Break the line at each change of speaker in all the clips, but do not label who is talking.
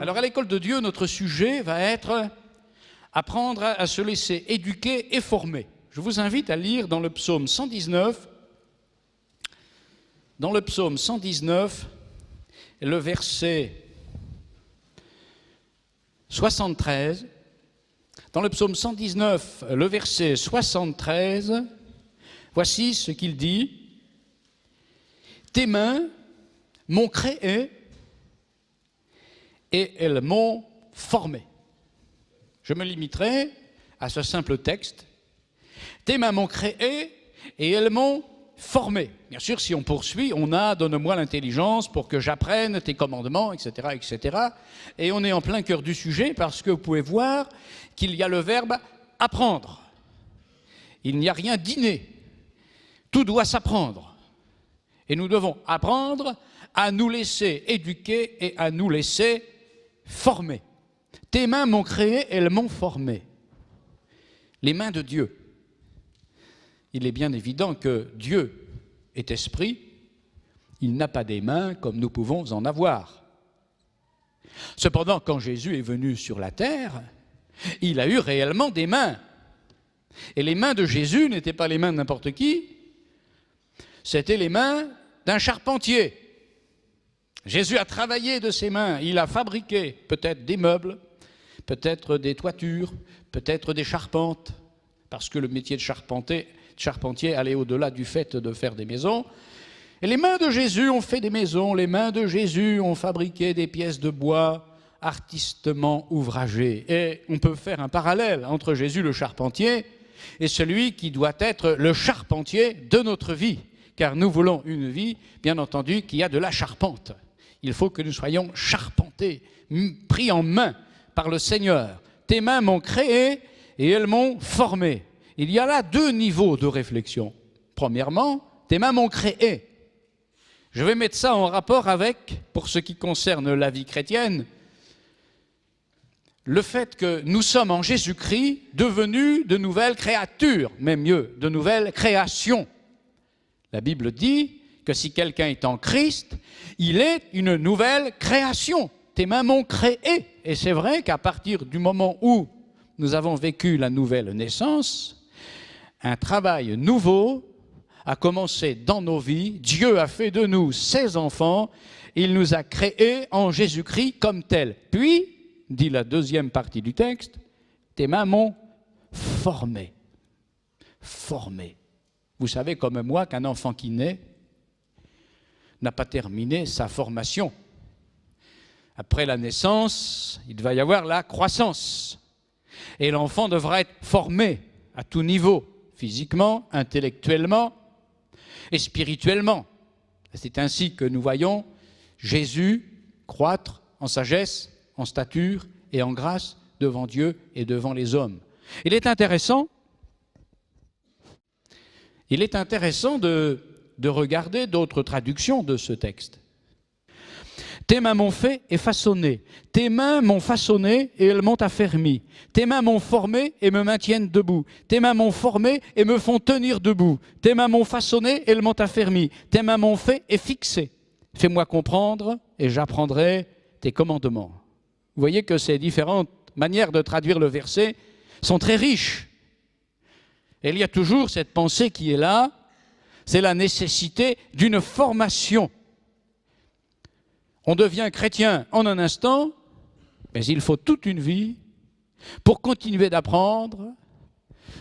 Alors à l'école de Dieu, notre sujet va être apprendre à se laisser éduquer et former. Je vous invite à lire dans le psaume 119, le verset 73. Dans le psaume 119, le verset 73, voici ce qu'il dit. « Tes mains m'ont créé et elles m'ont formé. » Je me limiterai à ce simple texte. « Tes mains m'ont créé et elles m'ont formé. » Bien sûr, si on poursuit, on a « donne-moi l'intelligence pour que j'apprenne tes commandements, etc., etc. » Et on est en plein cœur du sujet parce que vous pouvez voir qu'il y a le verbe « apprendre ». Il n'y a rien d'inné. Tout doit s'apprendre. Et nous devons apprendre à nous laisser éduquer et à nous laisser former. Tes mains m'ont créé, elles m'ont formé. Les mains de Dieu. Il est bien évident que Dieu est esprit, il n'a pas des mains comme nous pouvons en avoir. Cependant, quand Jésus est venu sur la terre, il a eu réellement des mains. Et les mains de Jésus n'étaient pas les mains de n'importe qui, c'était les mains d'un charpentier. Jésus a travaillé de ses mains, il a fabriqué peut-être des meubles, peut-être des toitures, peut-être des charpentes, parce que le métier de charpentier allait au-delà du fait de faire des maisons. Et les mains de Jésus ont fait des maisons, les mains de Jésus ont fabriqué des pièces de bois artistement ouvragées. Et on peut faire un parallèle entre Jésus le charpentier et celui qui doit être le charpentier de notre vie. Car nous voulons une vie, bien entendu, qui a de la charpente. Il faut que nous soyons charpentés, pris en main par le Seigneur. Tes mains m'ont créé et elles m'ont formé. Il y a là deux niveaux de réflexion. Premièrement, tes mains m'ont créé. Je vais mettre ça en rapport avec, pour ce qui concerne la vie chrétienne, le fait que nous sommes en Jésus-Christ devenus de nouvelles créatures, même mieux, de nouvelles créations. La Bible dit que si quelqu'un est en Christ, il est une nouvelle création. Tes mains m'ont créé. Et c'est vrai qu'à partir du moment où nous avons vécu la nouvelle naissance, un travail nouveau a commencé dans nos vies. Dieu a fait de nous ses enfants. Il nous a créés en Jésus-Christ comme tels. Puis, dit la deuxième partie du texte, tes mains m'ont formé. Formé. Vous savez comme moi qu'un enfant qui naît n'a pas terminé sa formation. Après la naissance, il va y avoir la croissance. Et l'enfant devra être formé à tout niveau, physiquement, intellectuellement et spirituellement. C'est ainsi que nous voyons Jésus croître en sagesse, en stature et en grâce devant Dieu et devant les hommes. Il est intéressant de regarder d'autres traductions de ce texte. Tes mains m'ont fait et façonné. Tes mains m'ont façonné et elles m'ont affermi. Tes mains m'ont formé et me maintiennent debout. Tes mains m'ont formé et me font tenir debout. Tes mains m'ont façonné et elles m'ont affermi. Tes mains m'ont fait et fixé. Fais-moi comprendre et j'apprendrai tes commandements. Vous voyez que ces différentes manières de traduire le verset sont très riches. Et il y a toujours cette pensée qui est là, c'est la nécessité d'une formation. On devient chrétien en un instant, mais il faut toute une vie pour continuer d'apprendre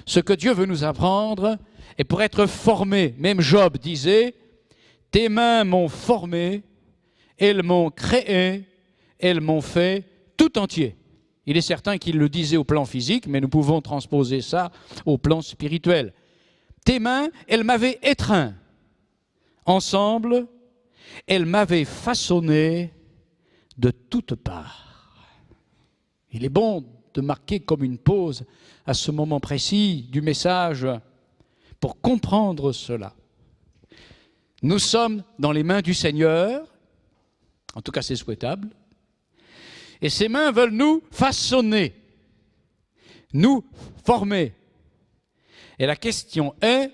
ce que Dieu veut nous apprendre et pour être formé. Même Job disait, « Tes mains m'ont formé, elles m'ont créé, elles m'ont fait tout entier. » Il est certain qu'il le disait au plan physique, mais nous pouvons transposer ça au plan spirituel. Tes mains, elles m'avaient étreint. Ensemble, elles m'avaient façonné de toutes parts. Il est bon de marquer comme une pause à ce moment précis du message pour comprendre cela. Nous sommes dans les mains du Seigneur, en tout cas c'est souhaitable, et ses mains veulent nous façonner, nous former. Et la question est,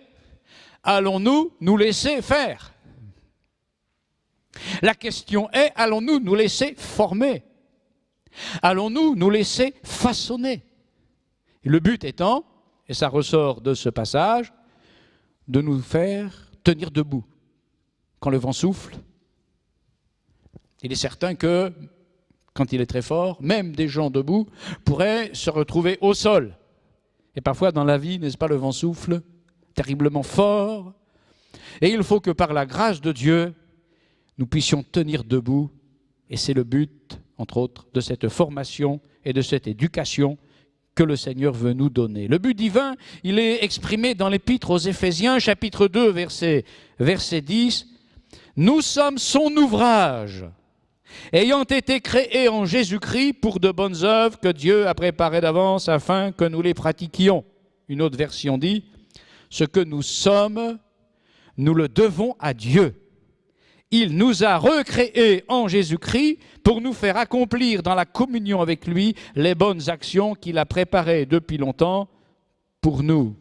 allons-nous nous laisser faire? La question est, allons-nous nous laisser former? Allons-nous nous laisser façonner? Et le but étant, et ça ressort de ce passage, de nous faire tenir debout quand le vent souffle. Il est certain que, quand il est très fort, même des gens debout pourraient se retrouver au sol. Et parfois dans la vie, n'est-ce pas, le vent souffle terriblement fort. Et il faut que par la grâce de Dieu, nous puissions tenir debout. Et c'est le but, entre autres, de cette formation et de cette éducation que le Seigneur veut nous donner. Le but divin, il est exprimé dans l'Épître aux Éphésiens, chapitre 2, verset 10. « Nous sommes son ouvrage, ayant été créés en Jésus-Christ pour de bonnes œuvres que Dieu a préparées d'avance afin que nous les pratiquions. » Une autre version dit « Ce que nous sommes, nous le devons à Dieu. Il nous a recréés en Jésus-Christ pour nous faire accomplir dans la communion avec lui les bonnes actions qu'il a préparées depuis longtemps pour nous. »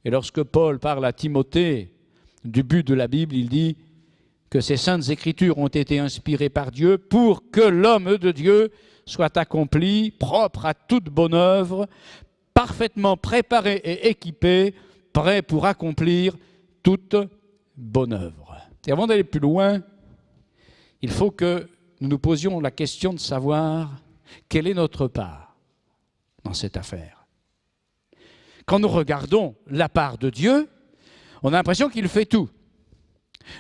Et lorsque Paul parle à Timothée du but de la Bible, il dit que ces saintes écritures ont été inspirées par Dieu pour que l'homme de Dieu soit accompli, propre à toute bonne œuvre, parfaitement préparé et équipé, prêt pour accomplir toute bonne œuvre. Et avant d'aller plus loin, il faut que nous nous posions la question de savoir quelle est notre part dans cette affaire. Quand nous regardons la part de Dieu, on a l'impression qu'il fait tout.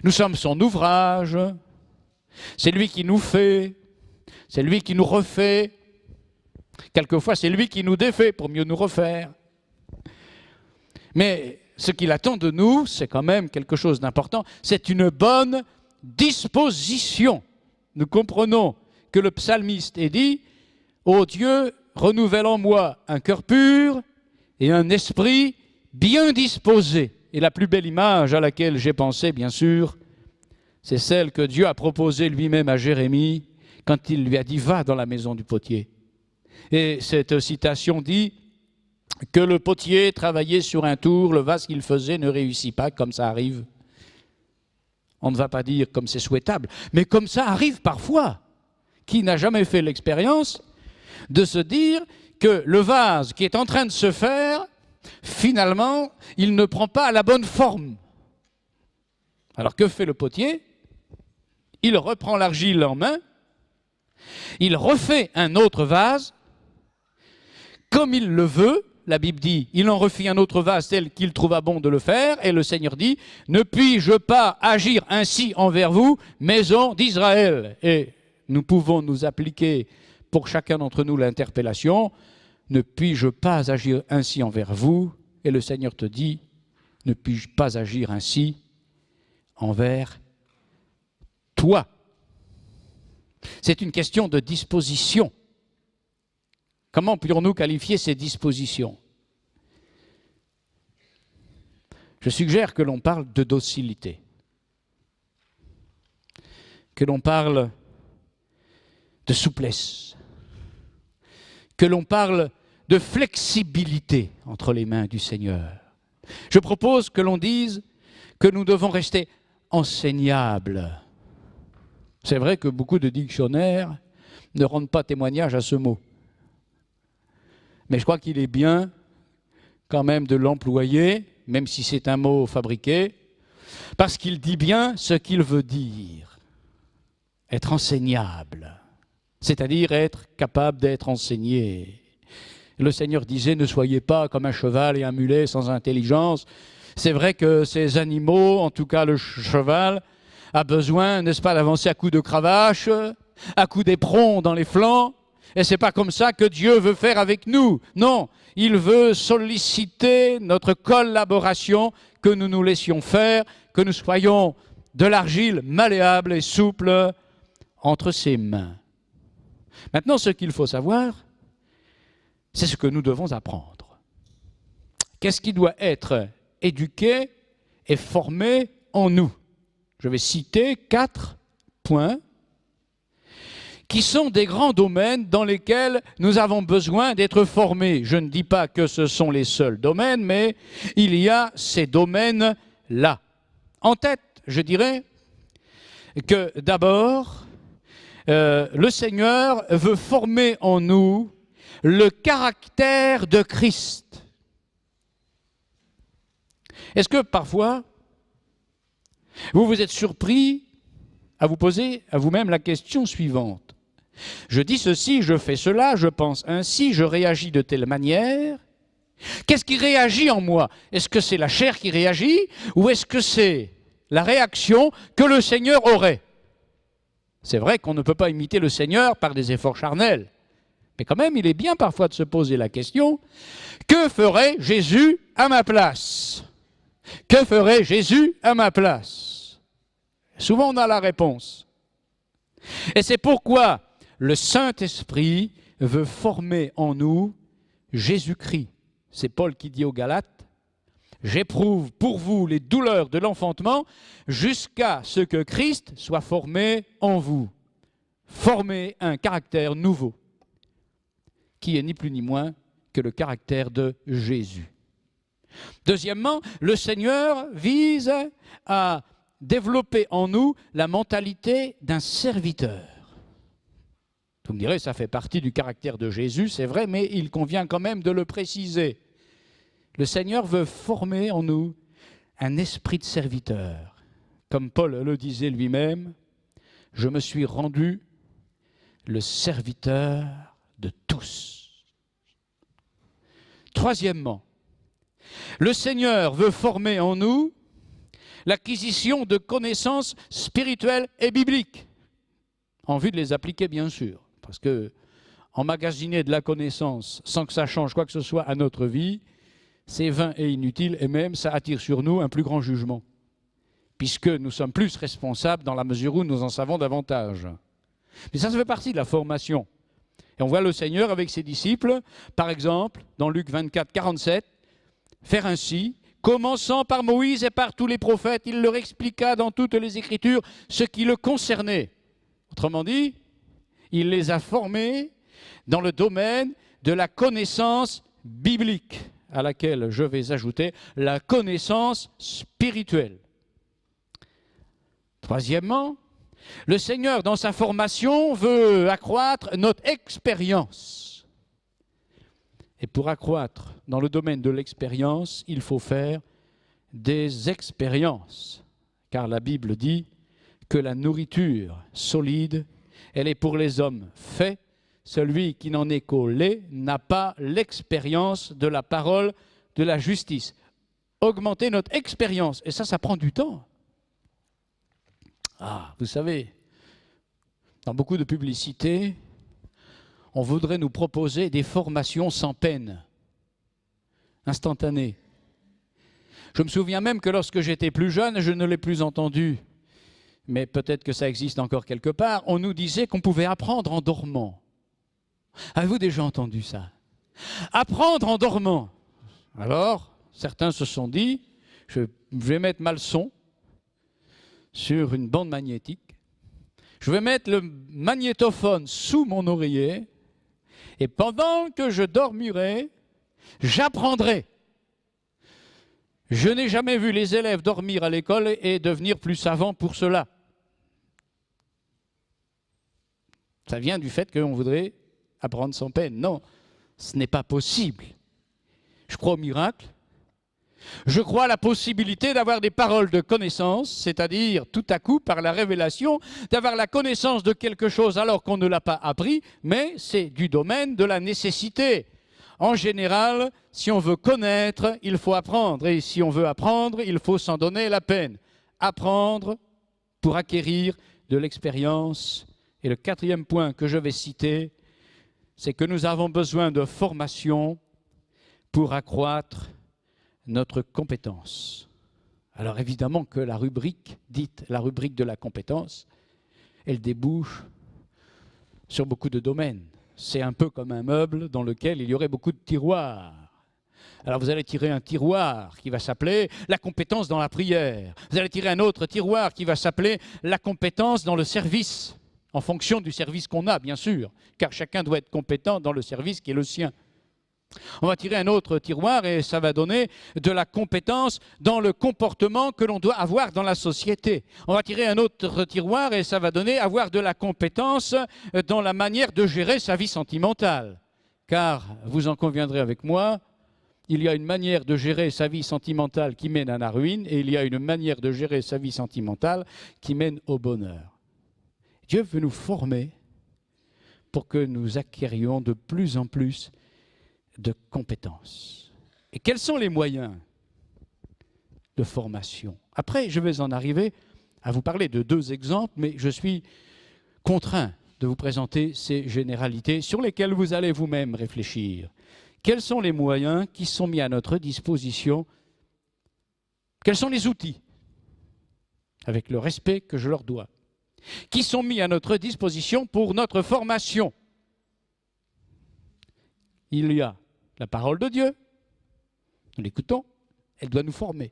Nous sommes son ouvrage, c'est lui qui nous fait, c'est lui qui nous refait. Quelquefois, c'est lui qui nous défait pour mieux nous refaire. Mais ce qu'il attend de nous, c'est quand même quelque chose d'important, c'est une bonne disposition. Nous comprenons que le psalmiste est dit « Ô Dieu, renouvelle en moi un cœur pur et un esprit bien disposé. » Et la plus belle image à laquelle j'ai pensé, bien sûr, c'est celle que Dieu a proposée lui-même à Jérémie quand il lui a dit « Va dans la maison du potier ». Et cette citation dit que le potier travaillait sur un tour, le vase qu'il faisait ne réussit pas, comme ça arrive. On ne va pas dire comme c'est souhaitable, mais comme ça arrive parfois. Qui n'a jamais fait l'expérience de se dire que le vase qui est en train de se faire, finalement, il ne prend pas la bonne forme. Alors que fait le potier? Il reprend l'argile en main, il refait un autre vase, comme il le veut. La Bible dit, il en refit un autre vase tel qu'il trouva bon de le faire, et le Seigneur dit, ne puis-je pas agir ainsi envers vous, maison d'Israël? Et nous pouvons nous appliquer pour chacun d'entre nous l'interpellation, ne puis-je pas agir ainsi envers vous? Et le Seigneur te dit, ne puis-je pas agir ainsi envers toi? C'est une question de disposition. Comment pourrions-nous qualifier ces dispositions? Je suggère que l'on parle de docilité, que l'on parle de souplesse, que l'on parle de flexibilité entre les mains du Seigneur. Je propose que l'on dise que nous devons rester enseignables. C'est vrai que beaucoup de dictionnaires ne rendent pas témoignage à ce mot. Mais je crois qu'il est bien quand même de l'employer, même si c'est un mot fabriqué, parce qu'il dit bien ce qu'il veut dire. Être enseignable, c'est-à-dire être capable d'être enseigné. Le Seigneur disait, ne soyez pas comme un cheval et un mulet sans intelligence. C'est vrai que ces animaux, en tout cas le cheval, a besoin, n'est-ce pas, d'avancer à coups de cravache, à coups d'éperon dans les flancs. Et c'est pas comme ça que Dieu veut faire avec nous. Non, il veut solliciter notre collaboration, que nous nous laissions faire, que nous soyons de l'argile malléable et souple entre ses mains. Maintenant, ce qu'il faut savoir, c'est ce que nous devons apprendre. Qu'est-ce qui doit être éduqué et formé en nous? Je vais citer 4 points qui sont des grands domaines dans lesquels nous avons besoin d'être formés. Je ne dis pas que ce sont les seuls domaines, mais il y a ces domaines-là. En tête, je dirais que d'abord, le Seigneur veut former en nous le caractère de Christ. Est-ce que parfois, vous vous êtes surpris à vous poser à vous-même la question suivante? Je dis ceci, je fais cela, je pense ainsi, je réagis de telle manière. Qu'est-ce qui réagit en moi? Est-ce que c'est la chair qui réagit ou est-ce que c'est la réaction que le Seigneur aurait? C'est vrai qu'on ne peut pas imiter le Seigneur par des efforts charnels. Mais quand même, il est bien parfois de se poser la question, que ferait Jésus à ma place? Que ferait Jésus à ma place? Souvent, on a la réponse. Et c'est pourquoi le Saint-Esprit veut former en nous Jésus-Christ. C'est Paul qui dit aux Galates, « J'éprouve pour vous les douleurs de l'enfantement jusqu'à ce que Christ soit formé en vous. » Former un caractère nouveau, qui est ni plus ni moins que le caractère de Jésus. Deuxièmement, le Seigneur vise à développer en nous la mentalité d'un serviteur. Vous me direz, ça fait partie du caractère de Jésus, c'est vrai, mais il convient quand même de le préciser. Le Seigneur veut former en nous un esprit de serviteur. Comme Paul le disait lui-même, « Je me suis rendu le serviteur de tous. » Troisièmement, le Seigneur veut former en nous l'acquisition de connaissances spirituelles et bibliques, en vue de les appliquer bien sûr, parce que emmagasiner de la connaissance sans que ça change quoi que ce soit à notre vie, c'est vain et inutile, et même ça attire sur nous un plus grand jugement, puisque nous sommes plus responsables dans la mesure où nous en savons davantage. Mais ça fait partie de la formation. Et on voit le Seigneur avec ses disciples, par exemple, dans Luc 24, 47, faire ainsi, commençant par Moïse et par tous les prophètes, il leur expliqua dans toutes les Écritures ce qui le concernait. Autrement dit, il les a formés dans le domaine de la connaissance biblique, à laquelle je vais ajouter la connaissance spirituelle. Troisièmement, le Seigneur, dans sa formation, veut accroître notre expérience. Et pour accroître dans le domaine de l'expérience, il faut faire des expériences. Car la Bible dit que la nourriture solide, elle est pour les hommes faits. Celui qui n'en est qu'au lait n'a pas l'expérience de la parole de la justice. Augmenter notre expérience, et ça prend du temps. Ah, vous savez, dans beaucoup de publicités, on voudrait nous proposer des formations sans peine, instantanées. Je me souviens même que lorsque j'étais plus jeune, je ne l'ai plus entendu, mais peut-être que ça existe encore quelque part, on nous disait qu'on pouvait apprendre en dormant. Avez-vous déjà entendu ça? Apprendre en dormant. Alors, certains se sont dit, je vais mettre ma leçon sur une bande magnétique, je vais mettre le magnétophone sous mon oreiller, et pendant que je dormirai, j'apprendrai. Je n'ai jamais vu les élèves dormir à l'école et devenir plus savants pour cela. Ça vient du fait qu'on voudrait apprendre sans peine. Non, ce n'est pas possible. Je crois au miracle. Je crois à la possibilité d'avoir des paroles de connaissance, c'est-à-dire tout à coup, par la révélation, d'avoir la connaissance de quelque chose alors qu'on ne l'a pas appris, mais c'est du domaine de la nécessité. En général, si on veut connaître, il faut apprendre, et si on veut apprendre, il faut s'en donner la peine. Apprendre pour acquérir de l'expérience. Et le quatrième point que je vais citer, c'est que nous avons besoin de formation pour accroître notre compétence. Alors évidemment que la rubrique, dite la rubrique de la compétence, elle débouche sur beaucoup de domaines. C'est un peu comme un meuble dans lequel il y aurait beaucoup de tiroirs. Alors vous allez tirer un tiroir qui va s'appeler la compétence dans la prière. Vous allez tirer un autre tiroir qui va s'appeler la compétence dans le service, en fonction du service qu'on a, bien sûr, car chacun doit être compétent dans le service qui est le sien. On va tirer un autre tiroir et ça va donner de la compétence dans le comportement que l'on doit avoir dans la société. On va tirer un autre tiroir et ça va donner avoir de la compétence dans la manière de gérer sa vie sentimentale. Car, vous en conviendrez avec moi, il y a une manière de gérer sa vie sentimentale qui mène à la ruine et il y a une manière de gérer sa vie sentimentale qui mène au bonheur. Dieu veut nous former pour que nous acquérions de plus en plus de compétences. Et quels sont les moyens de formation? Après, je vais en arriver à vous parler de 2 exemples, mais je suis contraint de vous présenter ces généralités sur lesquelles vous allez vous-même réfléchir. Quels sont les moyens qui sont mis à notre disposition? Quels sont les outils, avec le respect que je leur dois, qui sont mis à notre disposition pour notre formation? Il y a la parole de Dieu, nous l'écoutons, elle doit nous former.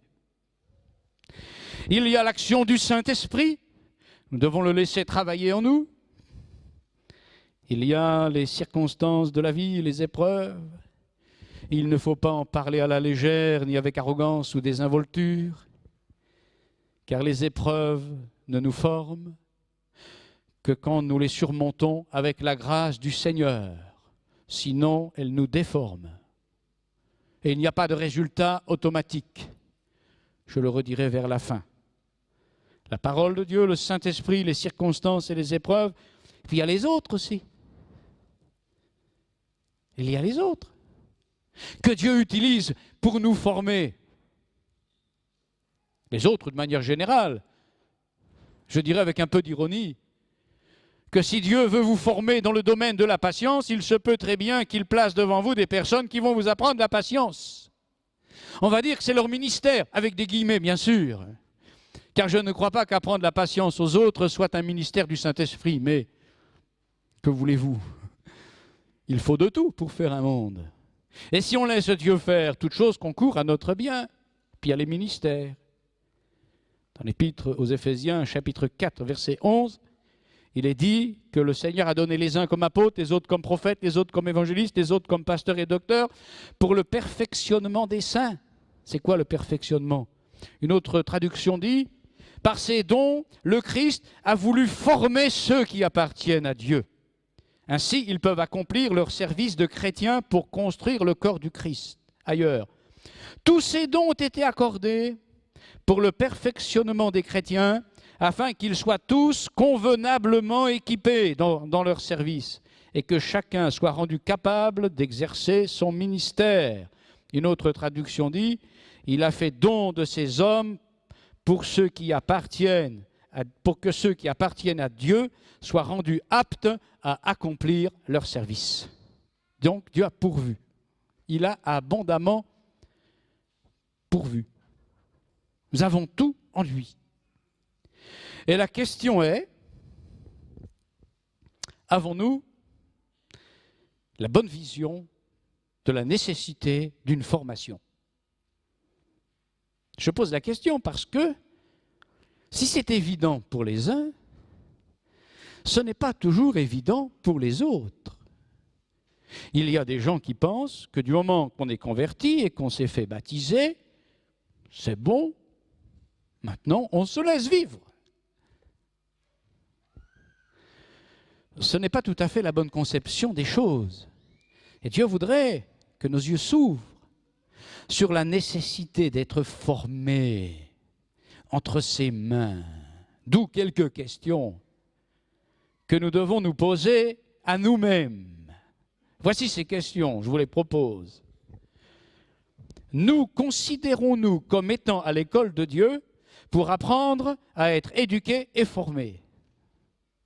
Il y a l'action du Saint-Esprit, nous devons le laisser travailler en nous. Il y a les circonstances de la vie, les épreuves. Il ne faut pas en parler à la légère, ni avec arrogance ou désinvolture, car les épreuves ne nous forment que quand nous les surmontons avec la grâce du Seigneur. Sinon, elles nous déforment. Et il n'y a pas de résultat automatique. Je le redirai vers la fin. La parole de Dieu, le Saint-Esprit, les circonstances et les épreuves. Puis il y a les autres aussi. Il y a les autres que Dieu utilise pour nous former. Les autres de manière générale. Je dirais avec un peu d'ironie que si Dieu veut vous former dans le domaine de la patience, il se peut très bien qu'il place devant vous des personnes qui vont vous apprendre la patience. On va dire que c'est leur ministère, avec des guillemets bien sûr, car je ne crois pas qu'apprendre la patience aux autres soit un ministère du Saint-Esprit, mais que voulez-vous? Il faut de tout pour faire un monde. Et si on laisse Dieu faire, toute chose concourt à notre bien. Puis il y a les ministères. Dans l'Épître aux Éphésiens, chapitre 4, verset 11, il est dit que le Seigneur a donné les uns comme apôtres, les autres comme prophètes, les autres comme évangélistes, les autres comme pasteurs et docteurs, pour le perfectionnement des saints. C'est quoi le perfectionnement? Une autre traduction dit, par ses dons, le Christ a voulu former ceux qui appartiennent à Dieu. Ainsi, ils peuvent accomplir leur service de chrétiens pour construire le corps du Christ. Ailleurs, tous ces dons ont été accordés pour le perfectionnement des chrétiens, afin qu'ils soient tous convenablement équipés dans leur service et que chacun soit rendu capable d'exercer son ministère. Une autre traduction dit, il a fait don de ces hommes pour que ceux qui appartiennent à Dieu soient rendus aptes à accomplir leur service. Donc Dieu a pourvu. Il a abondamment pourvu. Nous avons tout en lui. Et la question est, avons-nous la bonne vision de la nécessité d'une formation? Je pose la question parce que si c'est évident pour les uns, ce n'est pas toujours évident pour les autres. Il y a des gens qui pensent que du moment qu'on est converti et qu'on s'est fait baptiser, c'est bon, maintenant on se laisse vivre. Ce n'est pas tout à fait la bonne conception des choses. Et Dieu voudrait que nos yeux s'ouvrent sur la nécessité d'être formés entre ses mains. D'où quelques questions que nous devons nous poser à nous-mêmes. Voici ces questions, je vous les propose. Nous considérons-nous comme étant à l'école de Dieu pour apprendre à être éduqués et formés?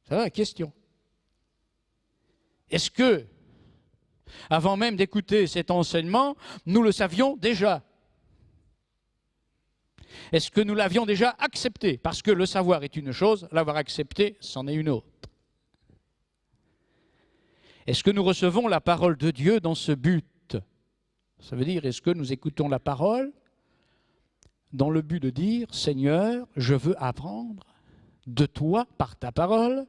C'est la question. Est-ce que, avant même d'écouter cet enseignement, nous le savions déjà? Est-ce que nous l'avions déjà accepté? Parce que le savoir est une chose, l'avoir accepté, c'en est une autre. Est-ce que nous recevons la parole de Dieu dans ce but? Ça veut dire, est-ce que nous écoutons la parole dans le but de dire, Seigneur, je veux apprendre de toi par ta parole,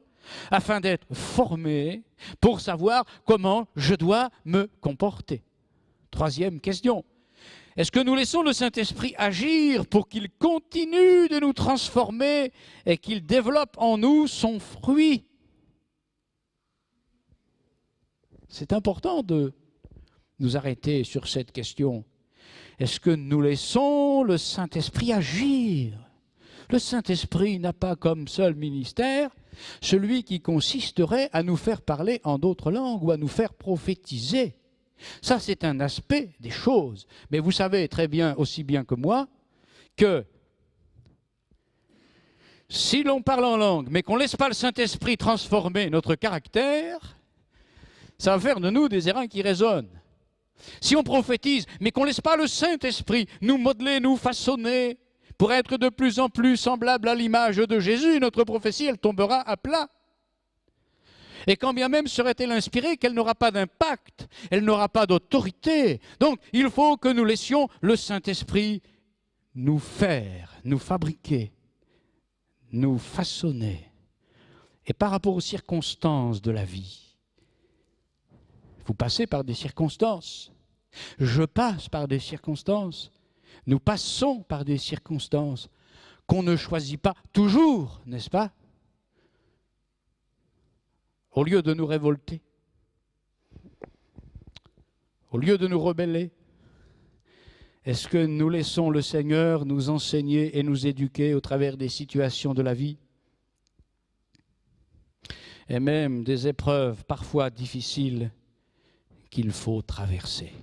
afin d'être formé pour savoir comment je dois me comporter. Troisième question. Est-ce que nous laissons le Saint-Esprit agir pour qu'il continue de nous transformer et qu'il développe en nous son fruit? C'est important de nous arrêter sur cette question. Est-ce que nous laissons le Saint-Esprit agir? Le Saint-Esprit n'a pas comme seul ministère celui qui consisterait à nous faire parler en d'autres langues ou à nous faire prophétiser. Ça, c'est un aspect des choses. Mais vous savez très bien, aussi bien que moi, que si l'on parle en langue, mais qu'on ne laisse pas le Saint-Esprit transformer notre caractère, ça va faire de nous des airains qui résonnent. Si on prophétise, mais qu'on ne laisse pas le Saint-Esprit nous modeler, nous façonner, pour être de plus en plus semblable à l'image de Jésus, notre prophétie, elle tombera à plat. Et quand bien même serait-elle inspirée, qu'elle n'aura pas d'impact, elle n'aura pas d'autorité. Donc, il faut que nous laissions le Saint-Esprit nous faire, nous fabriquer, nous façonner. Et par rapport aux circonstances de la vie, vous passez par des circonstances, je passe par des circonstances, nous passons par des circonstances qu'on ne choisit pas toujours, n'est-ce pas? Au lieu de nous révolter, au lieu de nous rebeller, est-ce que nous laissons le Seigneur nous enseigner et nous éduquer au travers des situations de la vie? Et même des épreuves parfois difficiles qu'il faut traverser.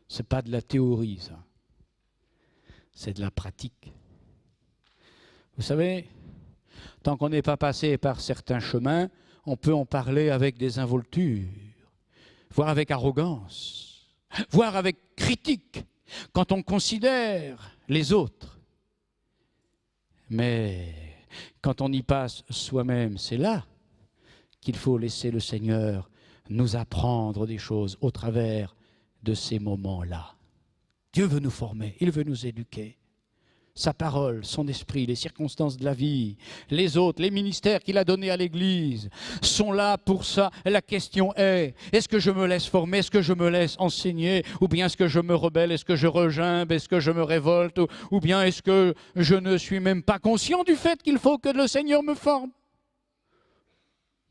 Ce n'est pas de la théorie, ça. C'est de la pratique. Vous savez, tant qu'on n'est pas passé par certains chemins, on peut en parler avec désinvolture, voire avec arrogance, voire avec critique, quand on considère les autres. Mais quand on y passe soi-même, c'est là qu'il faut laisser le Seigneur nous apprendre des choses au travers de ces moments-là. Dieu veut nous former, il veut nous éduquer. Sa parole, son esprit, les circonstances de la vie, les autres, les ministères qu'il a donnés à l'Église sont là pour ça. La question est, est-ce que je me laisse former, est-ce que je me laisse enseigner, ou bien est-ce que je me rebelle, est-ce que je regimbe, est-ce que je me révolte, ou bien est-ce que je ne suis même pas conscient du fait qu'il faut que le Seigneur me forme?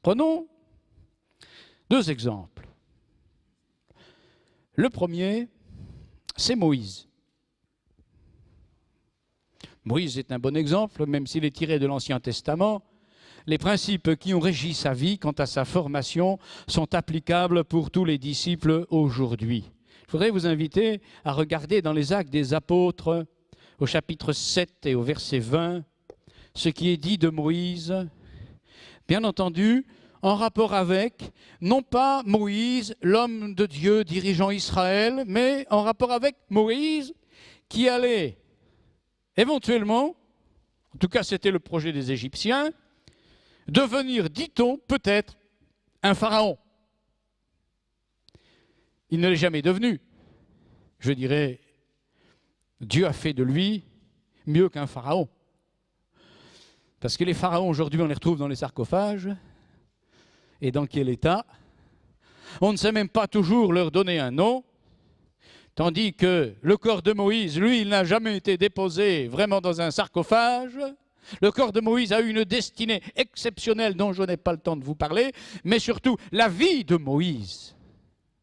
Prenons 2 exemples. Le premier, c'est Moïse. Moïse est un bon exemple, même s'il est tiré de l'Ancien Testament. Les principes qui ont régi sa vie quant à sa formation sont applicables pour tous les disciples aujourd'hui. Je voudrais vous inviter à regarder dans les Actes des Apôtres, au chapitre 7 et au verset 20, ce qui est dit de Moïse, bien entendu, en rapport avec, non pas Moïse, l'homme de Dieu dirigeant Israël, mais en rapport avec Moïse qui allait éventuellement, en tout cas c'était le projet des Égyptiens, devenir, dit-on, peut-être un pharaon. Il ne l'est jamais devenu. Je dirais, Dieu a fait de lui mieux qu'un pharaon. Parce que les pharaons aujourd'hui, on les retrouve dans les sarcophages. Et dans quel état? On ne sait même pas toujours leur donner un nom. Tandis que le corps de Moïse, lui, il n'a jamais été déposé vraiment dans un sarcophage. Le corps de Moïse a eu une destinée exceptionnelle dont je n'ai pas le temps de vous parler, mais surtout la vie de Moïse.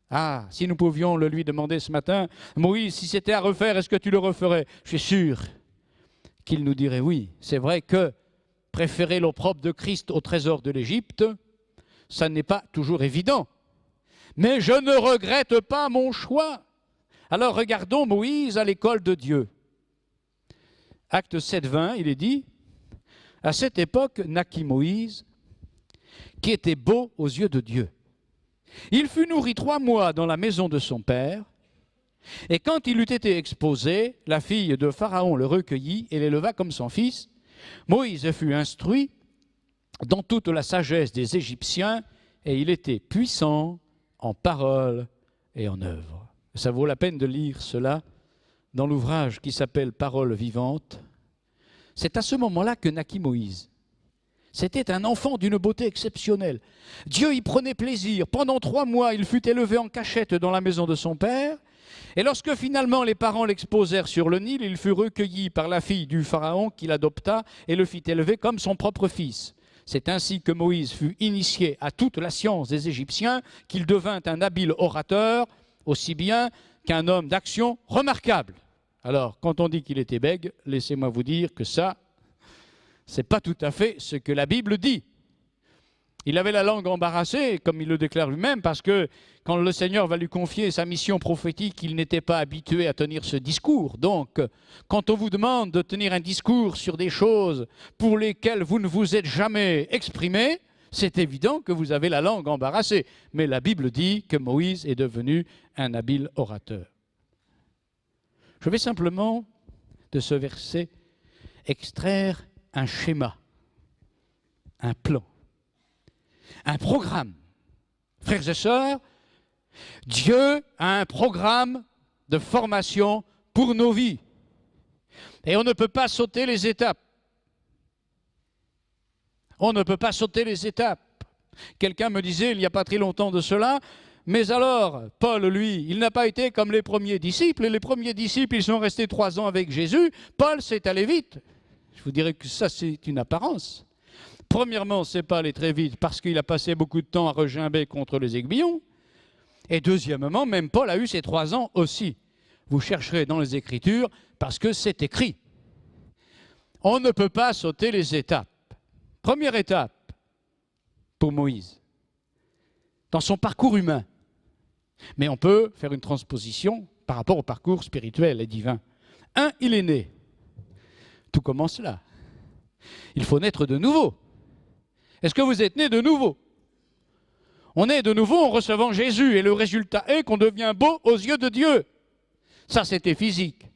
Ah, si nous pouvions le lui demander ce matin, Moïse, si c'était à refaire, est-ce que tu le referais? Je suis sûr qu'il nous dirait oui. C'est vrai que préférer l'opprobre de Christ au trésor de l'Égypte, ça n'est pas toujours évident. Mais je ne regrette pas mon choix. Alors regardons Moïse à l'école de Dieu. Acte 7, 20, il est dit, « À cette époque naquit Moïse, qui était beau aux yeux de Dieu. Il fut nourri 3 mois dans la maison de son père, et quand il eut été exposé, la fille de Pharaon le recueillit et l'éleva comme son fils. Moïse fut instruit dans toute la sagesse des Égyptiens, et il était puissant en parole et en œuvre. » Ça vaut la peine de lire cela dans l'ouvrage qui s'appelle « Paroles vivantes ». C'est à ce moment-là que naquit Moïse. C'était un enfant d'une beauté exceptionnelle. Dieu y prenait plaisir. Pendant 3 mois, il fut élevé en cachette dans la maison de son père. Et lorsque finalement les parents l'exposèrent sur le Nil, il fut recueilli par la fille du Pharaon qui l'adopta et le fit élever comme son propre fils. C'est ainsi que Moïse fut initié à toute la science des Égyptiens, qu'il devint un habile orateur, aussi bien qu'un homme d'action remarquable. Alors, quand on dit qu'il était bègue, laissez-moi vous dire que ça, c'est pas tout à fait ce que la Bible dit. Il avait la langue embarrassée, comme il le déclare lui-même, parce que quand le Seigneur va lui confier sa mission prophétique, il n'était pas habitué à tenir ce discours. Donc, quand on vous demande de tenir un discours sur des choses pour lesquelles vous ne vous êtes jamais exprimé, c'est évident que vous avez la langue embarrassée. Mais la Bible dit que Moïse est devenu un habile orateur. Je vais simplement, de ce verset, extraire un schéma, un plan, un programme. Frères et sœurs, Dieu a un programme de formation pour nos vies. Et on ne peut pas sauter les étapes. On ne peut pas sauter les étapes. Quelqu'un me disait, il n'y a pas très longtemps de cela, mais alors, Paul, lui, il n'a pas été comme les premiers disciples. Et les premiers disciples, ils sont restés 3 ans avec Jésus. Paul, c'est allé vite. Je vous dirais que ça, c'est une apparence. Premièrement, ce n'est pas aller très vite parce qu'il a passé beaucoup de temps à regimber contre les aiguillons. Et deuxièmement, même Paul a eu ses 3 ans aussi. Vous chercherez dans les Écritures parce que c'est écrit. On ne peut pas sauter les étapes. Première étape pour Moïse, dans son parcours humain. Mais on peut faire une transposition par rapport au parcours spirituel et divin. 1, il est né. Tout commence là. Il faut naître de nouveau. Est-ce que vous êtes né de nouveau? On est de nouveau en recevant Jésus et le résultat est qu'on devient beau aux yeux de Dieu. Ça, c'était physique.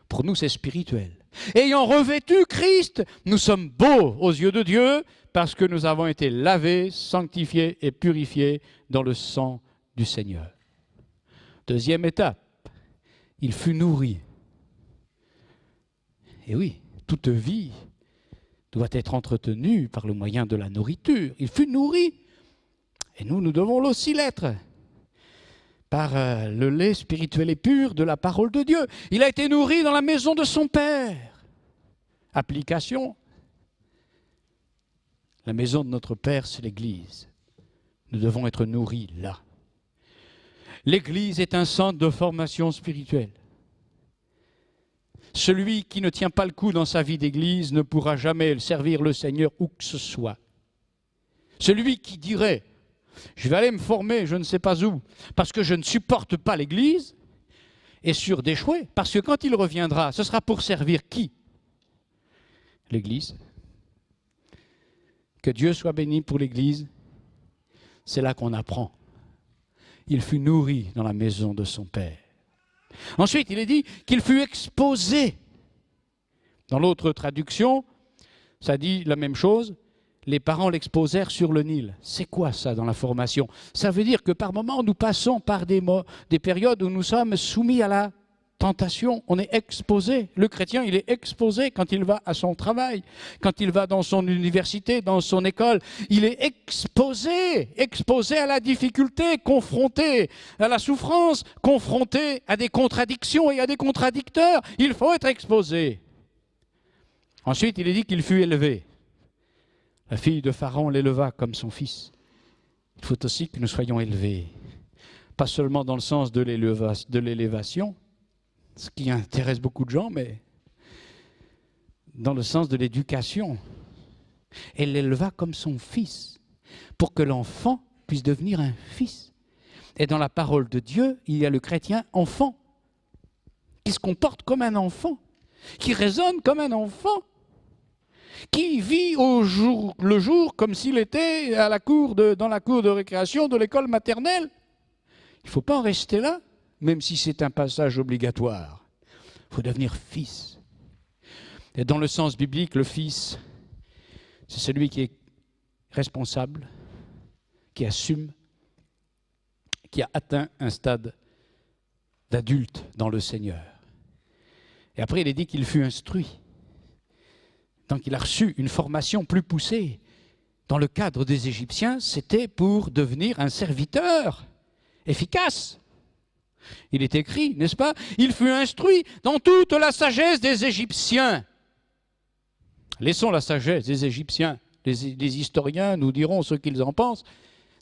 Pour nous, c'est spirituel. Ayant revêtu Christ, nous sommes beaux aux yeux de Dieu parce que nous avons été lavés, sanctifiés et purifiés dans le sang du Seigneur. Deuxième étape, il fut nourri. Et oui, toute vie doit être entretenue par le moyen de la nourriture. Il fut nourri. Et nous, nous devons aussi l'être par le lait spirituel et pur de la parole de Dieu. Il a été nourri dans la maison de son Père. Application. La maison de notre Père, c'est l'Église. Nous devons être nourris là. L'Église est un centre de formation spirituelle. Celui qui ne tient pas le coup dans sa vie d'Église ne pourra jamais servir le Seigneur où que ce soit. Celui qui dirait « je vais aller me former je ne sais pas où parce que je ne supporte pas l'Église » est sûr d'échouer. Parce que quand il reviendra, ce sera pour servir qui? L'Église. Que Dieu soit béni pour l'Église. C'est là qu'on apprend. Il fut nourri dans la maison de son Père. Ensuite, il est dit qu'il fut exposé. Dans l'autre traduction, ça dit la même chose. Les parents l'exposèrent sur le Nil. C'est quoi ça dans la formation? Ça veut dire que par moments, nous passons par des périodes où nous sommes soumis à la tentation. On est exposé. Le chrétien, il est exposé quand il va à son travail, quand il va dans son université, dans son école. Il est exposé à la difficulté, confronté à la souffrance, confronté à des contradictions et à des contradicteurs. Il faut être exposé. Ensuite, il est dit qu'il fut élevé. La fille de Pharaon l'éleva comme son fils. Il faut aussi que nous soyons élevés, pas seulement dans le sens de l'élévation, ce qui intéresse beaucoup de gens, mais dans le sens de l'éducation. Elle l'éleva comme son fils, pour que l'enfant puisse devenir un fils. Et dans la parole de Dieu, il y a le chrétien enfant, qui se comporte comme un enfant, qui raisonne comme un enfant, qui vit le jour comme s'il était dans la cour de récréation de l'école maternelle. Il ne faut pas en rester là, même si c'est un passage obligatoire. Il faut devenir fils. Et dans le sens biblique, le fils, c'est celui qui est responsable, qui assume, qui a atteint un stade d'adulte dans le Seigneur. Et après, il est dit qu'il fut instruit tant qu'il a reçu une formation plus poussée dans le cadre des Égyptiens, c'était pour devenir un serviteur efficace. Il est écrit, n'est-ce pas? Il fut instruit dans toute la sagesse des Égyptiens. Laissons la sagesse des Égyptiens. Les historiens nous diront ce qu'ils en pensent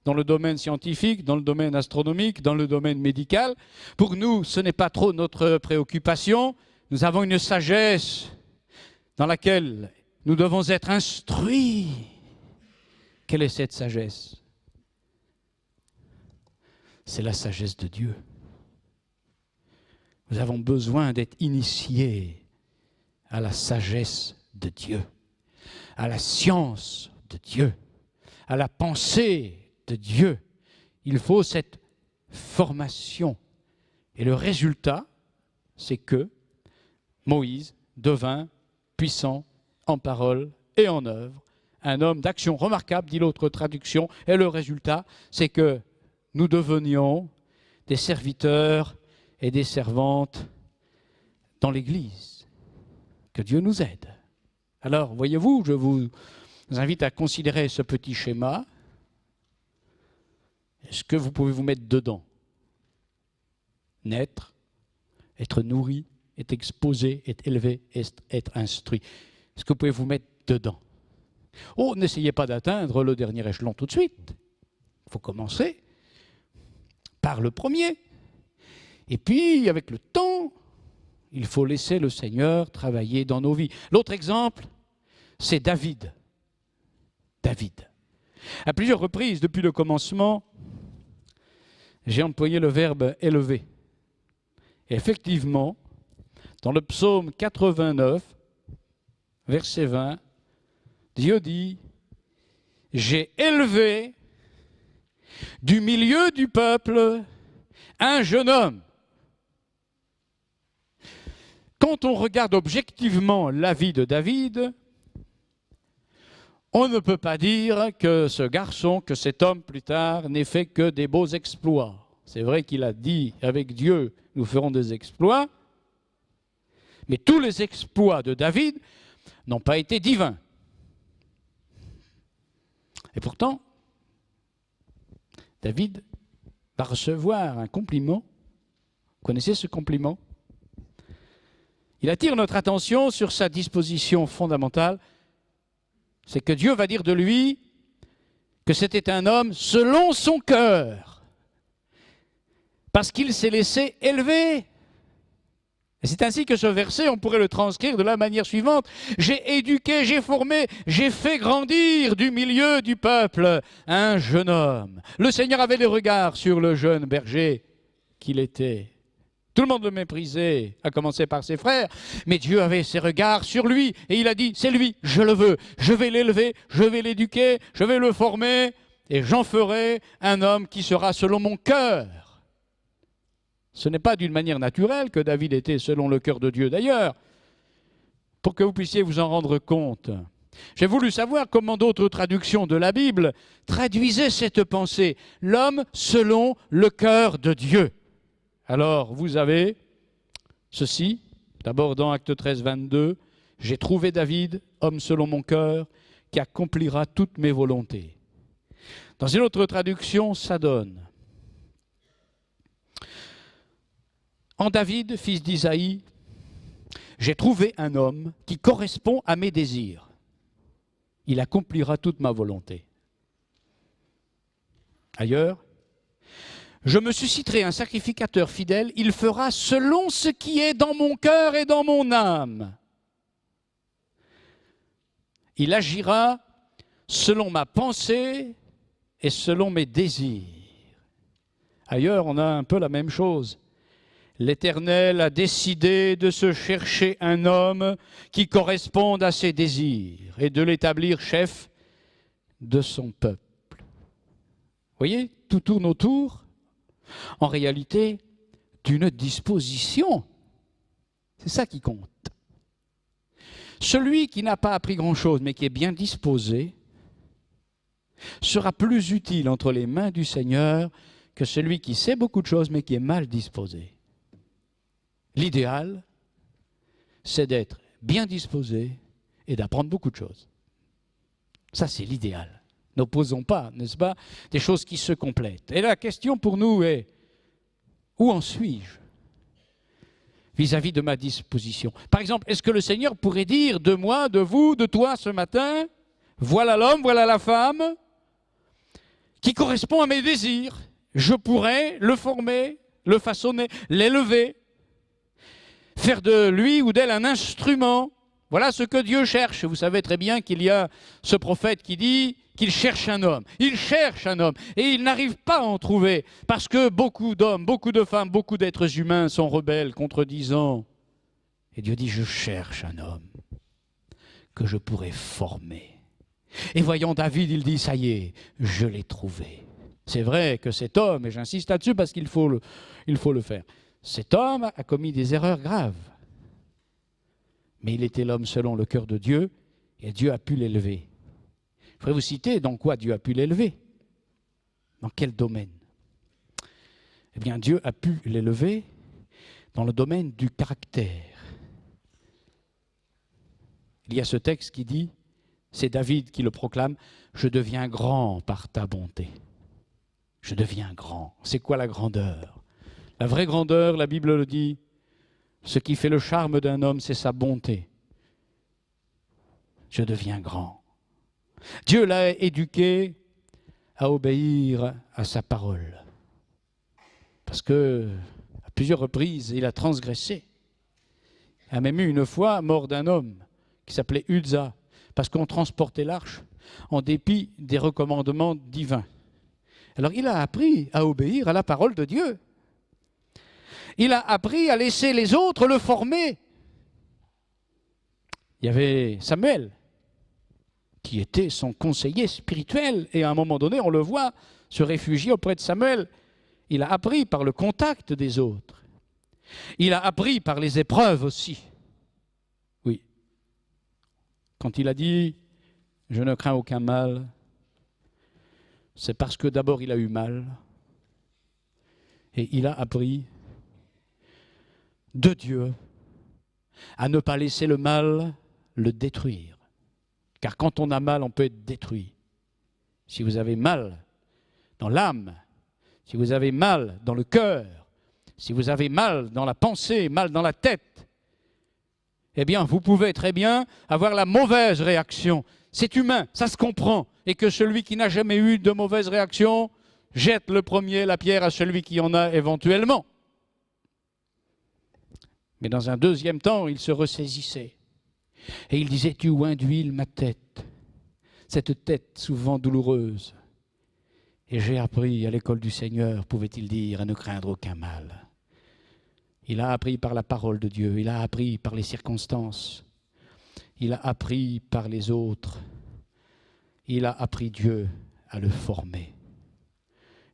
dans le domaine scientifique, dans le domaine astronomique, dans le domaine médical. Pour nous, ce n'est pas trop notre préoccupation. Nous avons une sagesse dans laquelle nous devons être instruits. Quelle est cette sagesse? C'est la sagesse de Dieu. Nous avons besoin d'être initiés à la sagesse de Dieu, à la science de Dieu, à la pensée de Dieu. Il faut cette formation. Et le résultat, c'est que Moïse devint puissant en parole et en œuvre, un homme d'action remarquable, dit l'autre traduction, et le résultat, c'est que nous devenions des serviteurs et des servantes dans l'Église. Que Dieu nous aide. Alors, voyez-vous, je vous invite à considérer ce petit schéma. Est-ce que vous pouvez vous mettre dedans? Naître, être nourri, être exposé, être élevé, être instruit. Est-ce que vous pouvez vous mettre dedans? Oh, n'essayez pas d'atteindre le dernier échelon tout de suite. Il faut commencer par le premier. Et puis, avec le temps, il faut laisser le Seigneur travailler dans nos vies. L'autre exemple, c'est David. David. À plusieurs reprises, depuis le commencement, j'ai employé le verbe « élever ». Et effectivement, dans le psaume 89, verset 20, Dieu dit « J'ai élevé du milieu du peuple un jeune homme ». Quand on regarde objectivement la vie de David, on ne peut pas dire que ce garçon, que cet homme plus tard, n'ait fait que des beaux exploits. C'est vrai qu'il a dit avec Dieu, nous ferons des exploits, mais tous les exploits de David n'ont pas été divins. Et pourtant, David va recevoir un compliment. Vous connaissez ce compliment? Il attire notre attention sur sa disposition fondamentale. C'est que Dieu va dire de lui que c'était un homme selon son cœur, parce qu'il s'est laissé élever. Et c'est ainsi que ce verset, on pourrait le transcrire de la manière suivante. J'ai éduqué, j'ai formé, j'ai fait grandir du milieu du peuple un jeune homme. Le Seigneur avait des regards sur le jeune berger qu'il était. Tout le monde le méprisait, à commencer par ses frères, mais Dieu avait ses regards sur lui et il a dit, c'est lui, je le veux, je vais l'élever, je vais l'éduquer, je vais le former et j'en ferai un homme qui sera selon mon cœur. Ce n'est pas d'une manière naturelle que David était selon le cœur de Dieu. D'ailleurs, pour que vous puissiez vous en rendre compte, j'ai voulu savoir comment d'autres traductions de la Bible traduisaient cette pensée, l'homme selon le cœur de Dieu. Alors, vous avez ceci, d'abord dans Actes 13, 22, « J'ai trouvé David, homme selon mon cœur, qui accomplira toutes mes volontés. » Dans une autre traduction, ça donne « En David, fils d'Isaïe, j'ai trouvé un homme qui correspond à mes désirs. Il accomplira toute ma volonté. » Ailleurs, je me susciterai un sacrificateur fidèle, il fera selon ce qui est dans mon cœur et dans mon âme. Il agira selon ma pensée et selon mes désirs. Ailleurs, on a un peu la même chose. L'Éternel a décidé de se chercher un homme qui corresponde à ses désirs et de l'établir chef de son peuple. Vous voyez, tout tourne autour en réalité, d'une disposition. C'est ça qui compte. Celui qui n'a pas appris grand-chose, mais qui est bien disposé, sera plus utile entre les mains du Seigneur que celui qui sait beaucoup de choses, mais qui est mal disposé. L'idéal, c'est d'être bien disposé et d'apprendre beaucoup de choses. Ça, c'est l'idéal. N'opposons pas, n'est-ce pas, des choses qui se complètent. Et la question pour nous est, où en suis-je vis-à-vis de ma disposition? Par exemple, est-ce que le Seigneur pourrait dire de moi, de vous, de toi ce matin, voilà l'homme, voilà la femme qui correspond à mes désirs. Je pourrais le former, le façonner, l'élever, faire de lui ou d'elle un instrument. Voilà ce que Dieu cherche. Vous savez très bien qu'il y a ce prophète qui dit qu'il cherche un homme. Il cherche un homme et il n'arrive pas à en trouver parce que beaucoup d'hommes, beaucoup de femmes, beaucoup d'êtres humains sont rebelles, contredisants. Et Dieu dit, je cherche un homme que je pourrais former. Et voyons David, il dit, ça y est, je l'ai trouvé. C'est vrai que cet homme, et j'insiste là-dessus parce qu'il faut le faire, cet homme a commis des erreurs graves. Mais il était l'homme selon le cœur de Dieu, et Dieu a pu l'élever. Je voudrais vous citer dans quoi Dieu a pu l'élever. Dans quel domaine? Eh bien, Dieu a pu l'élever dans le domaine du caractère. Il y a ce texte qui dit, c'est David qui le proclame, « Je deviens grand par ta bonté. » Je deviens grand. C'est quoi la grandeur? La vraie grandeur, la Bible le dit, ce qui fait le charme d'un homme, c'est sa bonté. Je deviens grand. Dieu l'a éduqué à obéir à sa parole. Parce que, à plusieurs reprises, il a transgressé. Il a même eu une fois mort d'un homme qui s'appelait Uza, parce qu'on transportait l'arche en dépit des recommandements divins. Alors il a appris à obéir à la parole de Dieu. Il a appris à laisser les autres le former. Il y avait Samuel, qui était son conseiller spirituel, et à un moment donné, on le voit se réfugier auprès de Samuel. Il a appris par le contact des autres. Il a appris par les épreuves aussi. Oui. Quand il a dit « Je ne crains aucun mal », c'est parce que d'abord il a eu mal, et il a appris de Dieu à ne pas laisser le mal le détruire. Car quand on a mal, on peut être détruit. Si vous avez mal dans l'âme, si vous avez mal dans le cœur, si vous avez mal dans la pensée, mal dans la tête, eh bien, vous pouvez très bien avoir la mauvaise réaction. C'est humain, ça se comprend. Et que celui qui n'a jamais eu de mauvaise réaction jette le premier la pierre à celui qui en a éventuellement. Mais dans un deuxième temps, il se ressaisissait. Et il disait, tu oins d'huile ma tête, cette tête souvent douloureuse. Et j'ai appris à l'école du Seigneur, pouvait-il dire, à ne craindre aucun mal. Il a appris par la parole de Dieu, il a appris par les circonstances, il a appris par les autres, il a appris Dieu à le former.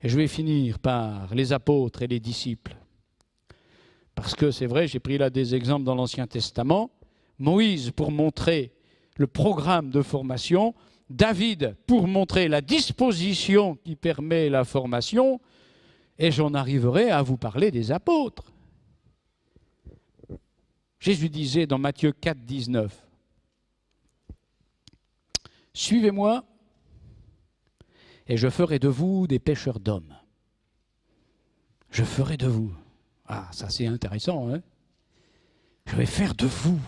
Et je vais finir par les apôtres et les disciples. Parce que c'est vrai, j'ai pris là des exemples dans l'Ancien Testament. Moïse pour montrer le programme de formation, David pour montrer la disposition qui permet la formation, et j'en arriverai à vous parler des apôtres. Jésus disait dans Matthieu 4, 19, « Suivez-moi, et je ferai de vous des pêcheurs d'hommes. » Je ferai de vous. Ah, ça c'est intéressant, hein? Je vais faire de vous.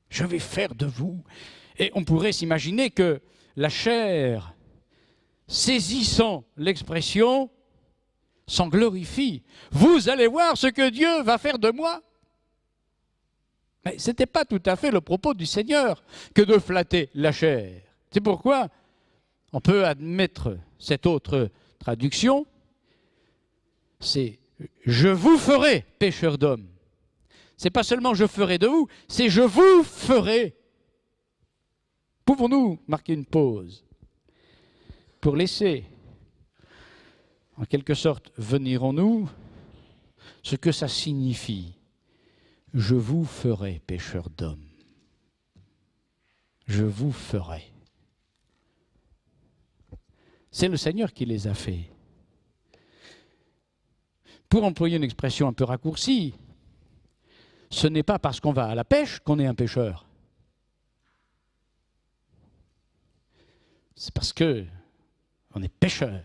Je vais faire de vous. Et on pourrait s'imaginer que la chair, saisissant l'expression, s'en glorifie. Vous allez voir ce que Dieu va faire de moi. Mais ce n'était pas tout à fait le propos du Seigneur que de flatter la chair. C'est pourquoi on peut admettre cette autre traduction, c'est « je vous ferai pêcheurs d'hommes ». C'est pas seulement « je ferai de vous », c'est « je vous ferai ». Pouvons-nous marquer une pause pour laisser, en quelque sorte, venir en nous ce que ça signifie. Je vous ferai pêcheurs d'hommes. Je vous ferai. C'est le Seigneur qui les a faits. Pour employer une expression un peu raccourcie, ce n'est pas parce qu'on va à la pêche qu'on est un pêcheur. C'est parce que on est pécheur,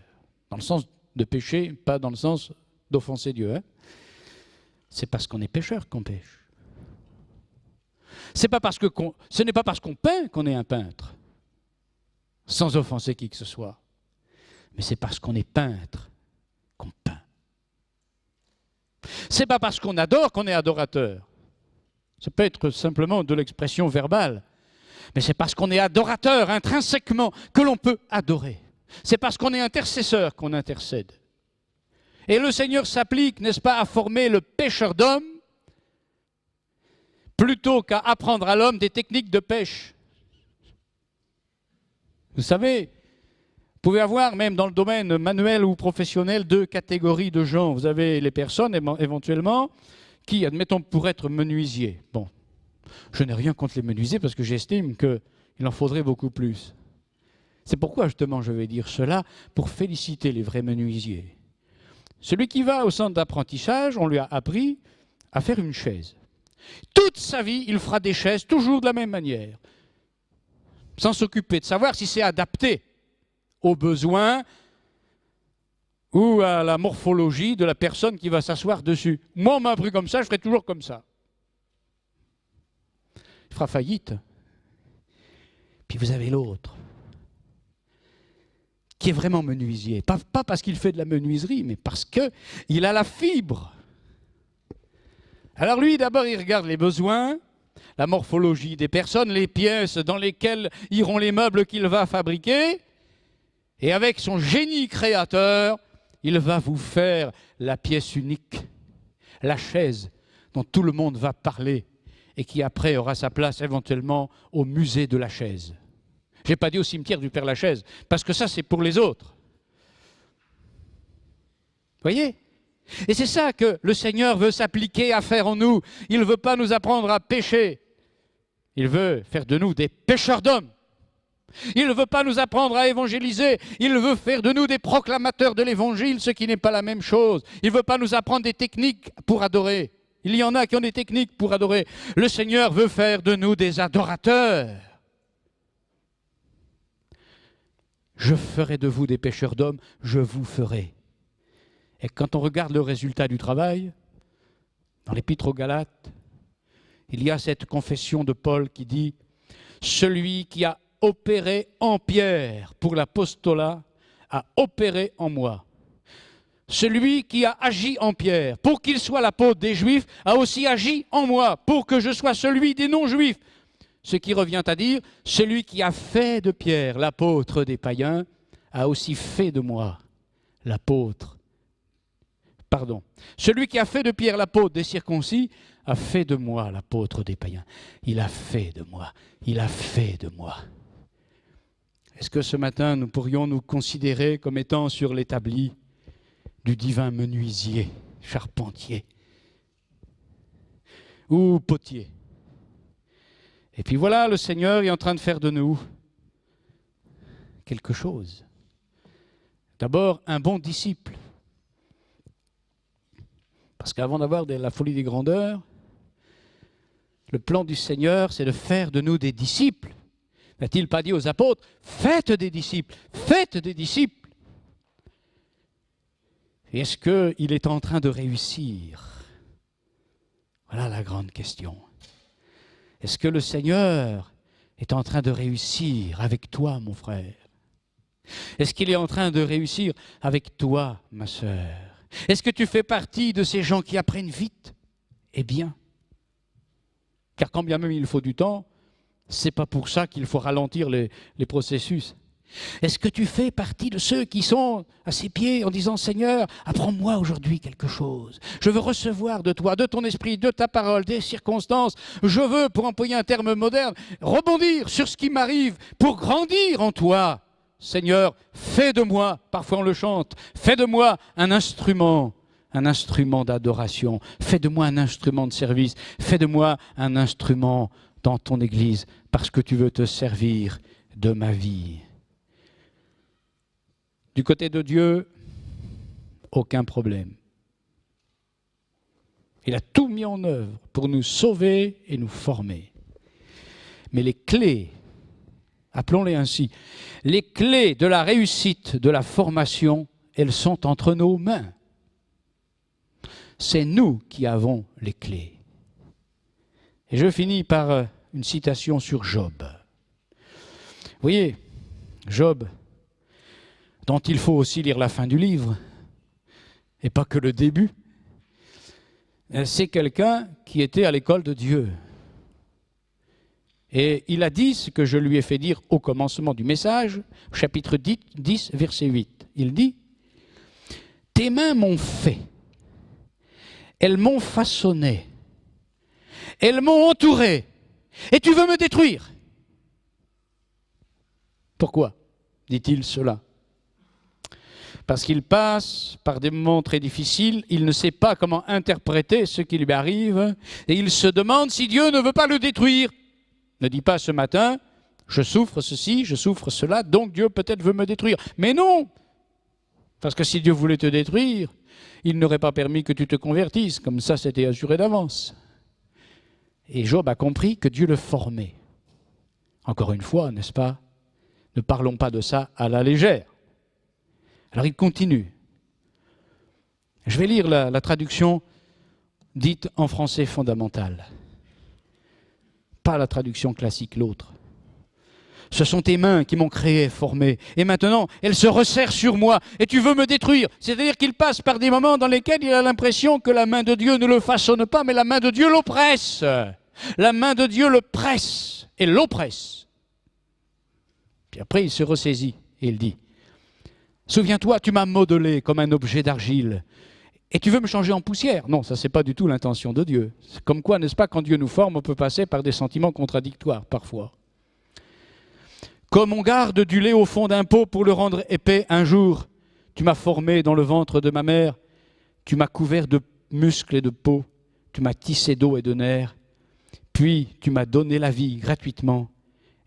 dans le sens de pécher, pas dans le sens d'offenser Dieu. C'est parce qu'on est pécheur qu'on pêche. Ce n'est pas parce qu'on peint qu'on est un peintre, sans offenser qui que ce soit. Mais c'est parce qu'on est peintre qu'on peint. Ce n'est pas parce qu'on adore qu'on est adorateur. Ça peut être simplement de l'expression verbale. Mais c'est parce qu'on est adorateur intrinsèquement que l'on peut adorer. C'est parce qu'on est intercesseur qu'on intercède. Et le Seigneur s'applique, n'est-ce pas, à former le pêcheur d'hommes plutôt qu'à apprendre à l'homme des techniques de pêche. Vous savez, vous pouvez avoir même dans le domaine manuel ou professionnel 2 catégories de gens. Vous avez les personnes éventuellement qui, admettons, pourraient être menuisiers. Bon, je n'ai rien contre les menuisiers parce que j'estime qu'il en faudrait beaucoup plus. C'est pourquoi justement je vais dire cela, pour féliciter les vrais menuisiers. Celui qui va au centre d'apprentissage, on lui a appris à faire une chaise. Toute sa vie, il fera des chaises toujours de la même manière, sans s'occuper de savoir si c'est adapté aux besoins ou à la morphologie de la personne qui va s'asseoir dessus. Moi, on m'a appris comme ça, je ferai toujours comme ça. Il fera faillite. Puis vous avez l'autre, qui est vraiment menuisier. Pas parce qu'il fait de la menuiserie, mais parce qu'il a la fibre. Alors lui, d'abord, il regarde les besoins, la morphologie des personnes, les pièces dans lesquelles iront les meubles qu'il va fabriquer, et avec son génie créateur, il va vous faire la pièce unique, la chaise dont tout le monde va parler et qui après aura sa place éventuellement au musée de la chaise. Je n'ai pas dit au cimetière du Père-Lachaise, parce que ça, c'est pour les autres. Vous voyez ? Et c'est ça que le Seigneur veut s'appliquer à faire en nous. Il ne veut pas nous apprendre à pécher. Il veut faire de nous des pêcheurs d'hommes. Il ne veut pas nous apprendre à évangéliser. Il veut faire de nous des proclamateurs de l'évangile, ce qui n'est pas la même chose. Il ne veut pas nous apprendre des techniques pour adorer. Il y en a qui ont des techniques pour adorer. Le Seigneur veut faire de nous des adorateurs. Je ferai de vous des pêcheurs d'hommes, je vous ferai. Et quand on regarde le résultat du travail, dans l'Épître aux Galates, il y a cette confession de Paul qui dit « Celui qui a opéré en Pierre pour l'apostolat a opéré en moi. Celui qui a agi en Pierre pour qu'il soit l'apôtre des Juifs a aussi agi en moi pour que je sois celui des non-Juifs. » Ce qui revient à dire, celui qui a fait de Pierre l'apôtre des païens a aussi fait de moi l'apôtre. Pardon. Celui qui a fait de Pierre l'apôtre des circoncis a fait de moi l'apôtre des païens. Il a fait de moi. Il a fait de moi. Est-ce que ce matin, nous pourrions nous considérer comme étant sur l'établi du divin menuisier, charpentier ou potier? Et puis voilà, le Seigneur est en train de faire de nous quelque chose. D'abord, un bon disciple. Parce qu'avant d'avoir la folie des grandeurs, le plan du Seigneur, c'est de faire de nous des disciples. N'a-t-il pas dit aux apôtres, faites des disciples, faites des disciples. Et est-ce qu'il est en train de réussir? Voilà la grande question. Est-ce que le Seigneur est en train de réussir avec toi, mon frère? Est-ce qu'il est en train de réussir avec toi, ma sœur? Est-ce que tu fais partie de ces gens qui apprennent vite et bien? Car quand bien même il faut du temps, ce n'est pas pour ça qu'il faut ralentir les processus. Est-ce que tu fais partie de ceux qui sont à ses pieds en disant « Seigneur, apprends-moi aujourd'hui quelque chose. Je veux recevoir de toi, de ton esprit, de ta parole, des circonstances. Je veux, pour employer un terme moderne, rebondir sur ce qui m'arrive pour grandir en toi. Seigneur, fais de moi, parfois on le chante, fais de moi un instrument d'adoration. Fais de moi un instrument de service. Fais de moi un instrument dans ton Église parce que tu veux te servir de ma vie. » Du côté de Dieu, aucun problème. Il a tout mis en œuvre pour nous sauver et nous former. Mais les clés appelons-les ainsi. Les clés de la réussite de la formation, elles sont entre nos mains. C'est nous qui avons les clés. Et je finis par une citation sur Job. Vous voyez, Job, dont il faut aussi lire la fin du livre, et pas que le début, c'est quelqu'un qui était à l'école de Dieu. Et il a dit ce que je lui ai fait dire au commencement du message, chapitre 10, verset 8. Il dit « Tes mains m'ont fait, elles m'ont façonné, elles m'ont entouré, et tu veux me détruire. » Pourquoi dit-il cela? Parce qu'il passe par des moments très difficiles, il ne sait pas comment interpréter ce qui lui arrive, et il se demande si Dieu ne veut pas le détruire. Ne dis pas ce matin, je souffre ceci, je souffre cela, donc Dieu peut-être veut me détruire. Mais non! Parce que si Dieu voulait te détruire, il n'aurait pas permis que tu te convertisses, comme ça c'était assuré d'avance. Et Job a compris que Dieu le formait. Encore une fois, n'est-ce pas? Ne parlons pas de ça à la légère. Alors il continue. Je vais lire la traduction dite en français fondamental. Pas la traduction classique, l'autre. Ce sont tes mains qui m'ont créé, formé, et maintenant elles se resserrent sur moi, et tu veux me détruire. C'est-à-dire qu'il passe par des moments dans lesquels il a l'impression que la main de Dieu ne le façonne pas, mais la main de Dieu l'oppresse. La main de Dieu le presse et l'oppresse. Puis après il se ressaisit et il dit, souviens-toi, tu m'as modelé comme un objet d'argile. Et tu veux me changer en poussière? Non, ça c'est pas du tout l'intention de Dieu. C'est comme quoi, n'est-ce pas, quand Dieu nous forme, on peut passer par des sentiments contradictoires parfois. Comme on garde du lait au fond d'un pot pour le rendre épais un jour, tu m'as formé dans le ventre de ma mère, tu m'as couvert de muscles et de peau, tu m'as tissé d'eau et de nerfs, puis tu m'as donné la vie gratuitement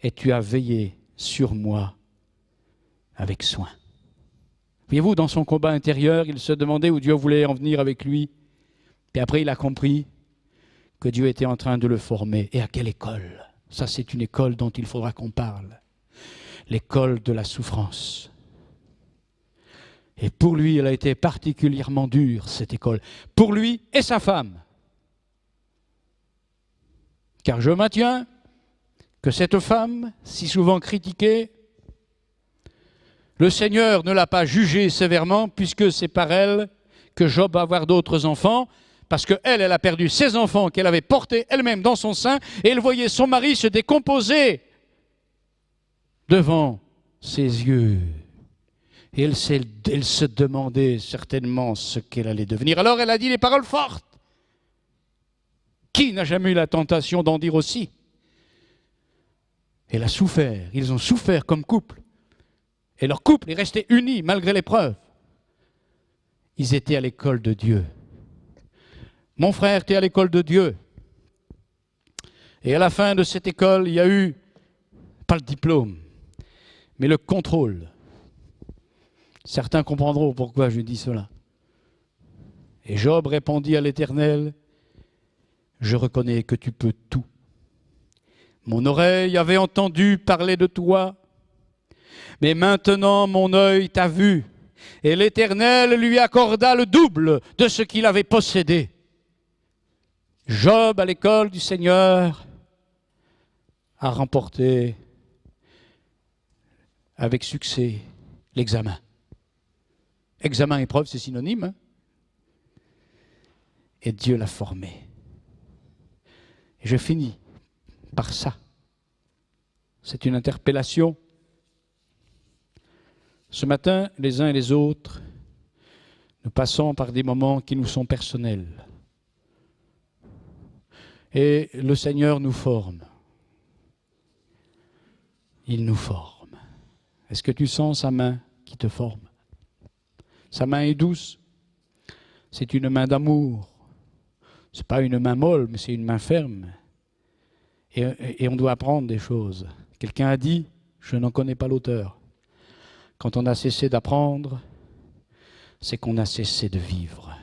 et tu as veillé sur moi avec soin. Voyez-vous, dans son combat intérieur, il se demandait où Dieu voulait en venir avec lui. Puis après, il a compris que Dieu était en train de le former. Et à quelle école? Ça, c'est une école dont il faudra qu'on parle. L'école de la souffrance. Et pour lui, elle a été particulièrement dure, cette école. Pour lui et sa femme. Car je maintiens que cette femme, si souvent critiquée, le Seigneur ne l'a pas jugée sévèrement, puisque c'est par elle que Job va avoir d'autres enfants, parce qu'elle, elle a perdu ses enfants qu'elle avait portés elle-même dans son sein, et elle voyait son mari se décomposer devant ses yeux. Et elle se demandait certainement ce qu'elle allait devenir. Alors elle a dit les paroles fortes. Qui n'a jamais eu la tentation d'en dire aussi? Elle a souffert, ils ont souffert comme couple. Et leur couple est resté uni malgré l'épreuve. Ils étaient à l'école de Dieu. Mon frère, tu es à l'école de Dieu. Et à la fin de cette école, il y a eu, pas le diplôme, mais le contrôle. Certains comprendront pourquoi je dis cela. Et Job répondit à l'Éternel, « Je reconnais que tu peux tout. Mon oreille avait entendu parler de toi, mais maintenant mon œil t'a vu, et l'Éternel lui accorda le double de ce qu'il avait possédé. » Job, à l'école du Seigneur, a remporté avec succès l'examen. Examen, épreuve, c'est synonyme. Hein? Et Dieu l'a formé. Et je finis par ça. C'est une interpellation. Ce matin, les uns et les autres, nous passons par des moments qui nous sont personnels. Et le Seigneur nous forme. Il nous forme. Est-ce que tu sens sa main qui te forme? Sa main est douce. C'est une main d'amour. Ce n'est pas une main molle, mais c'est une main ferme. Et on doit apprendre des choses. Quelqu'un a dit, je n'en connais pas l'auteur. Quand on a cessé d'apprendre, c'est qu'on a cessé de vivre.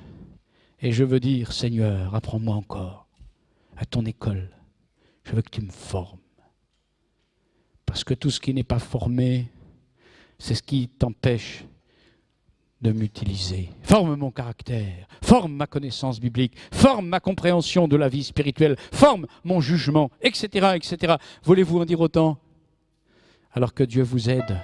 Et je veux dire, Seigneur, apprends-moi encore à ton école. Je veux que tu me formes. Parce que tout ce qui n'est pas formé, c'est ce qui t'empêche de m'utiliser. Forme mon caractère, forme ma connaissance biblique, forme ma compréhension de la vie spirituelle, forme mon jugement, etc., etc. Voulez-vous en dire autant? Alors que Dieu vous aide